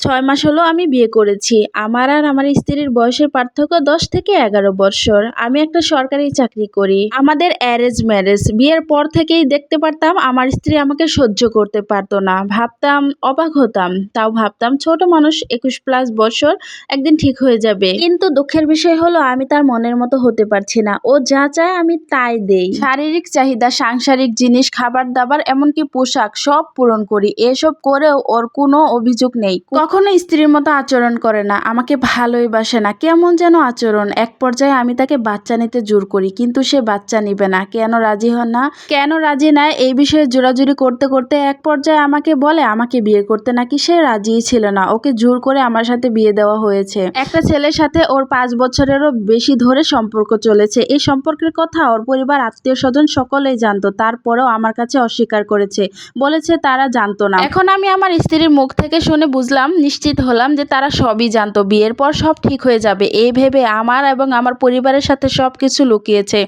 6 মাস হলো আমি বিয়ে করেছি। আমার আর আমার স্ত্রীর বয়সের পার্থক্য 10 থেকে 11 বৎসর। আমি একটা সরকারি চাকরি করি। আমাদের অ্যারেঞ্জ ম্যারেজ। বিয়ের পর থেকেই দেখতে পারতাম আমার স্ত্রী আমাকে সহ্য করতে পারতো না। ভাবতাম, অবাক হতাম। তাও ভাবতাম ছোট মানুষ 21+ বছর, একদিন ঠিক হয়ে যাবে। কিন্তু দুঃখের বিষয় হলো আমি তার মনের মতো হতে পারছি না। ও যা চায় আমি তাই দেই। শারীরিক চাহিদা, সাংসারিক জিনিস, খাবার দাবার, এমনকি পোশাক সব পূরণ করি। এসব করেও ওর কোনো অভিযোগ নেই। কখনো স্ত্রীর মতো আচরণ করে না, আমাকে ভালোই বাসে না, কেমন যেন আচরণ। এক পর্যায়ে আমি তাকে বাচ্চা নিতে জোর করি, কিন্তু সে বাচ্চা নিবে না। কেন রাজি হন না, কেন রাজি না, এই বিষয়ে জোরাজুরি করতে করতে এক পর্যায়ে আমাকে বলে আমাকে বিয়ে করতে, নাকি সে রাজিই ছিল না। ওকে জোর করে আমার সাথে বিয়ে দেওয়া হয়েছে। একটা ছেলের সাথে ওর 5 বছরেরও বেশি ধরে সম্পর্ক চলেছে। এই সম্পর্কের কথা ওর পরিবার, আত্মীয় স্বজন সকলেই জানতো, তারপরেও আমার কাছে অস্বীকার করেছে, বলেছে তারা জানতো না। এখন আমি আমার স্ত্রীর মুখ থেকে শুনে বুঝলাম, নিশ্চিত হলাম যে তারা সবই জানতো। বিয়ের পর সব ঠিক হয়ে যাবে এই ভেবে আমার এবং আমার পরিবারের সাথে সবকিছু লুকিয়েছে।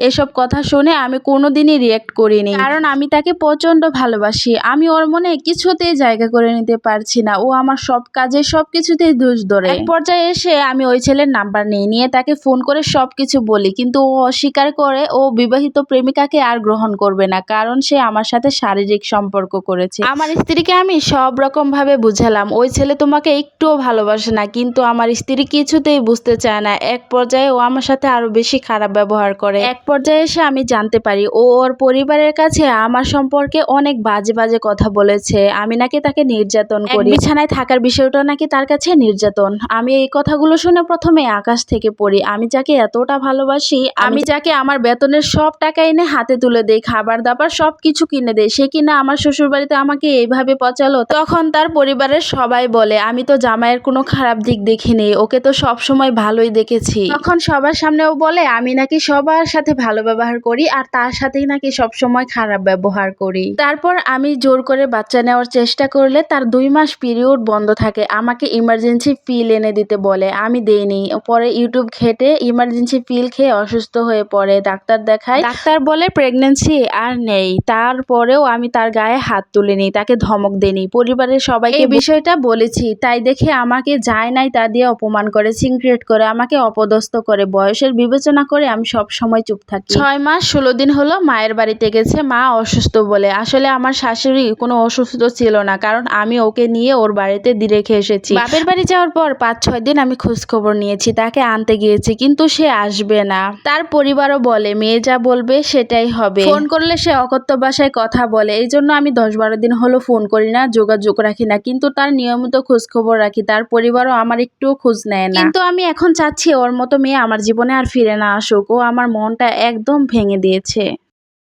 এসব কথা শুনে আমি কোনোদিনই রিয়েক্ট করিনি, কারণ আমি তাকে প্রচন্ড ভালোবাসি। আমি ওর মনে কিছুতেই জায়গা করে নিতে পারছি না। ও আমার সব কাজে সবকিছুতেই দোষ ধরে। এক পর্যায়ে এসে আমি ওই ছেলের নাম্বার নিয়ে তাকে ফোন করে সবকিছু বলি, কিন্তু ও অস্বীকার করে। ও বিবাহিত প্রেমিকাকে আর গ্রহণ করবে না, কারণ সে আমার সাথে শারীরিক সম্পর্ক করেছে। আমার স্ত্রীকে আমি সব রকম ভাবে বুঝালাম ওই ছেলে তোমাকে একটুও ভালোবাসে না, কিন্তু আমার স্ত্রী কিছুতেই বুঝতে চায় না। এক পর্যায়ে ও আমার সাথে আরো বেশি খারাপ ব্যবহার করে। এক পর্যায়ে এসে আমি জানতে পারি ও ওর পরিবারের কাছে আমার সম্পর্কে অনেক বাজে বাজে কথা বলেছে। আমি নাকি তাকে নির্যাতন করি, বিছানায় থাকার বিষয়টা নাকি তার কাছে নির্যাতন। আমি এই কথাগুলো শুনে প্রথমে আকাশ থেকে পড়ি। আমি যাকে এতটা ভালোবাসি, আমি যাকে আমার বেতনের সব টাকা এনে হাতে তুলে দেই, খাবার দাবার সবকিছু কিনে দেই, সে কিনা আমার শ্বশুর বাড়িতে আমাকে এইভাবে পচালো। তখন তার পরিবারের সবাই বলে আমি তো জামাইয়ের কোনো খারাপ দিক দেখিনি, ওকে তো সব সময় ভালোই দেখেছি। তখন সবার সামনেও বলে আমি নাকি সবার সাথে ভালো ব্যবহার করি আর তার সাথেই নাকি সব সময় খারাপ ব্যবহার করি। তারপর আমি জোর করে বাচ্চা নেওয়ার চেষ্টা করলে তার 2 মাস পিরিয়ড বন্ধ থাকে। আমাকে ইমার্জেন্সি পিল এনে দিতে বলে, আমি দেইনি। পরে ইউটিউব ঘেটে ইমার্জেন্সি পিল খেয়ে অসুস্থ হয়ে পড়ে। ডাক্তার দেখাই, ডাক্তার বলে প্রেগন্যান্সি আর নেই। তারপরেও আমি তার গায়ে হাত তুলিনি, তাকে ধমক দেইনি। পরিবারের সবাইকে এই বিষয়টা বলেছি, তাই দেখে আমাকে যায় নাই তা দিয়ে অপমান করে, সিনক্রেট করে, আমাকে অপদস্থ করে। বয়সের বিবেচনা করে আমি সব সময় চুপ থাকি। 6 মাস 16 দিন হলো মায়ের বাড়িতে গেছে, মা অসুস্থ বলে। আসলে আমার শাশুড়ি কোনো অসুস্থ ছিল না, কারণ আমি ওকে নিয়ে ওর বাড়িতে রেখে এসেছি। বাপের বাড়ি যাওয়ার পর 5-6 দিন আমি খোঁজ খবর নিয়েছি, তাকে আনতে গিয়েছি, কিন্তু সে আসবে না। তার পরিবারও বলে মেয়ে যা বলবে সেটাই হবে। ফোন করলে সে অকথ্য ভাষায় কথা বলে। এই জন্য আমি 10-12 দিন হলো ফোন করি না, যোগাযোগ রাখি না, কিন্তু তার নিয়মিত খোঁজ খবর রাখি। তার পরিবারও আমার একটুও খোঁজ নেয় না। কিন্তু আমি এখন চাচ্ছি ওর মতো মেয়ে আমার জীবনে আর ফিরে না আসুক। ও আমার মনটা একদম ভেঙে দিয়েছে।